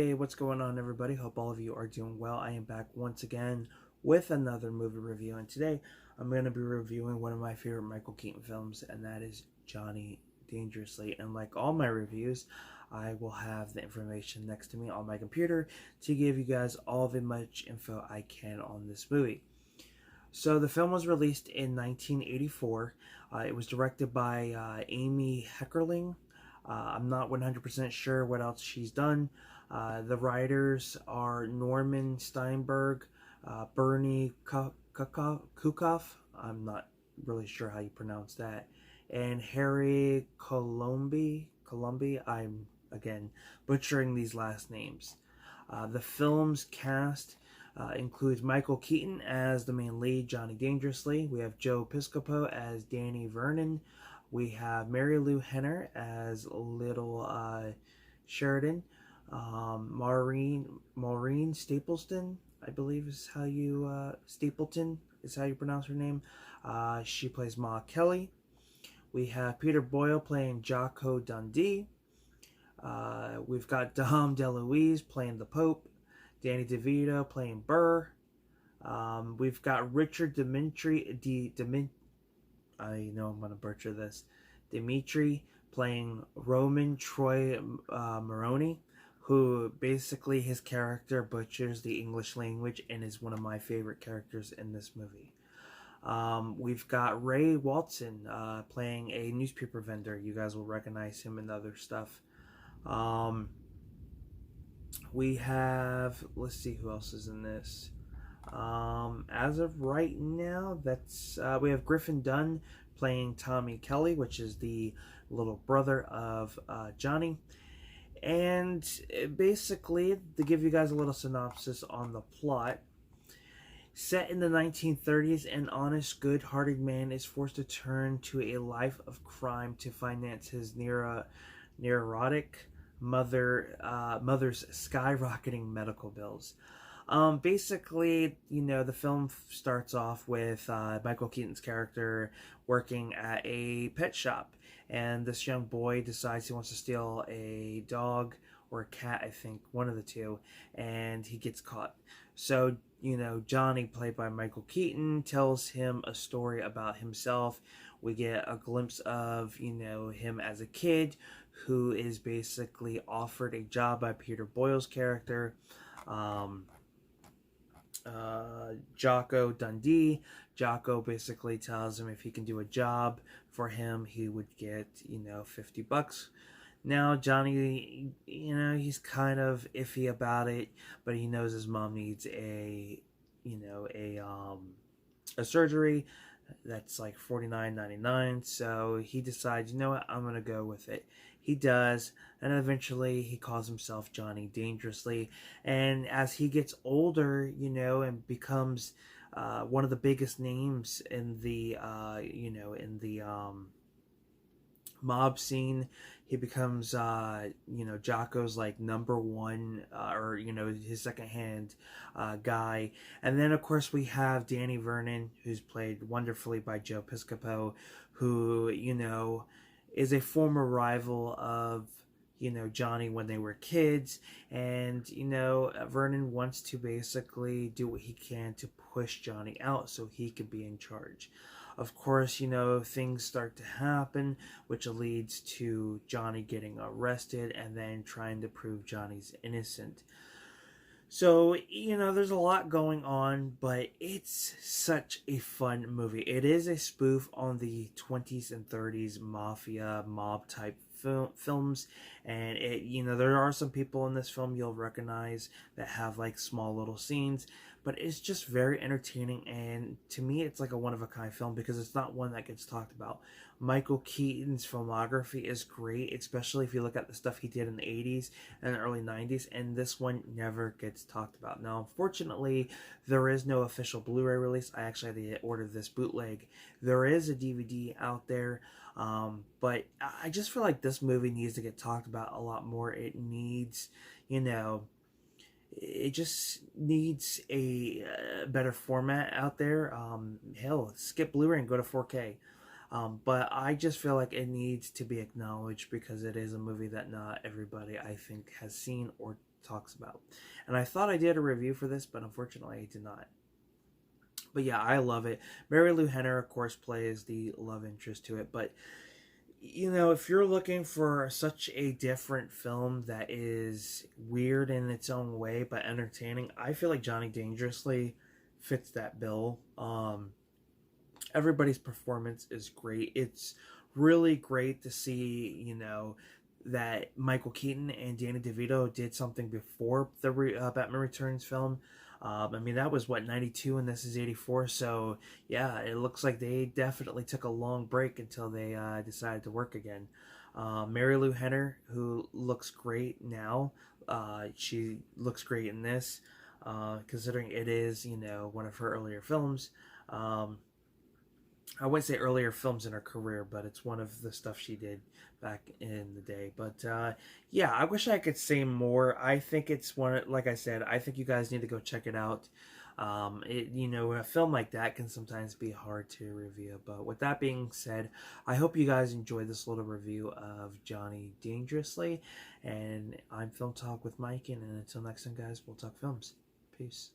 Hey, what's going on, everybody? Hope all of you are doing well. I am back once again with another movie review, and today I'm going to be reviewing one of my favorite Michael Keaton films, and that is Johnny Dangerously. And like all my reviews, I will have the information next to me on my computer to give you guys all the much info I can on this movie. So the film was released in 1984. It was directed by Amy Heckerling. I'm not 100% sure what else she's done. The writers are Norman Steinberg, Bernie Kukoff. I'm not really sure how you pronounce that. And Harry Colombi. I'm, again, butchering these last names. The film's cast includes Michael Keaton as the main lead, Johnny Dangerously. We have Joe Piscopo as Danny Vernon. We have Mary Lou Henner as Little Sheridan. Maureen Stapleton, I believe is how you Stapleton is how you pronounce her name. She plays Ma Kelly. We have Peter Boyle playing Jocko Dundee. We've got Dom DeLuise playing the Pope. Danny DeVito playing Burr. We've got Richard I know I'm going to butcher this. Dimitri playing Roman Troy Maroney, who basically his character butchers the English language and is one of my favorite characters in this movie. We've got Ray Walton playing a newspaper vendor. You guys will recognize him in other stuff. We have, let's see who else is in this. As of right now, we have Griffin Dunne playing Tommy Kelly, which is the little brother of Johnny. And basically, to give you guys a little synopsis on the plot, set in the 1930s, an honest, good-hearted man is forced to turn to a life of crime to finance his neurotic mother's skyrocketing medical bills. Basically, the film starts off with Michael Keaton's character working at a pet shop, and this young boy decides he wants to steal a dog or a cat, I think, one of the two, and he gets caught. So, Johnny, played by Michael Keaton, tells him a story about himself. We get a glimpse of, him as a kid who is basically offered a job by Peter Boyle's character, Jocko Dundee. Jocko basically tells him if he can do a job for him, he would get, $50. Now, Johnny, he's kind of iffy about it, but he knows his mom needs a surgery that's like $49.99. So he decides, what, I'm gonna go with it. He does, and eventually he calls himself Johnny Dangerously. And as he gets older, and becomes one of the biggest names in the mob scene, he becomes Jocko's like number one or his second hand guy. And then of course we have Danny Vernon, who's played wonderfully by Joe Piscopo, who is a former rival of Johnny when they were kids. And Vernon wants to basically do what he can to push Johnny out so he could be in charge. Of course, things start to happen, which leads to Johnny getting arrested and then trying to prove Johnny's innocent. So, there's a lot going on, but it's such a fun movie. It is a spoof on the 20s and 30s mafia, mob type films, and there are some people in this film you'll recognize that have like small little scenes, but it's just very entertaining, and to me it's like a one-of-a-kind film because it's not one that gets talked about. Michael Keaton's filmography is great, especially if you look at the stuff he did in the 80s and the early 90s, and this one never gets talked about. Now, unfortunately, there is no official Blu-ray release. I actually had to order this bootleg. There is a DVD out there, but I just feel like this movie needs to get talked about a lot more. It needs, it just needs a better format out there. Hell, skip Blu-ray and go to 4K. But I just feel like it needs to be acknowledged because it is a movie that not everybody, I think, has seen or talks about. And I thought I did a review for this, but unfortunately I did not. But yeah, I love it. Mary Lou Henner, of course, plays the love interest to it. But, you know, if you're looking for such a different film that is weird in its own way but entertaining, I feel like Johnny Dangerously fits that bill. Everybody's performance is great. It's really great to see, you know, that Michael Keaton and Danny DeVito did something before the Batman Returns film. I mean, that was what, 92, and this is 84. So yeah, it looks like they definitely took a long break until they decided to work again. Mary Lou Henner, who looks great now, she looks great in this, considering it is, you know, one of her earlier films. I wouldn't say earlier films in her career, but it's one of the stuff she did back in the day. But yeah, I wish I could say more. I think it's one, like I said, I think you guys need to go check it out. You know, a film like that can sometimes be hard to review. But with that being said, I hope you guys enjoyed this little review of Johnny Dangerously. And I'm Film Talk with Mike, and until next time, guys, we'll talk films. Peace.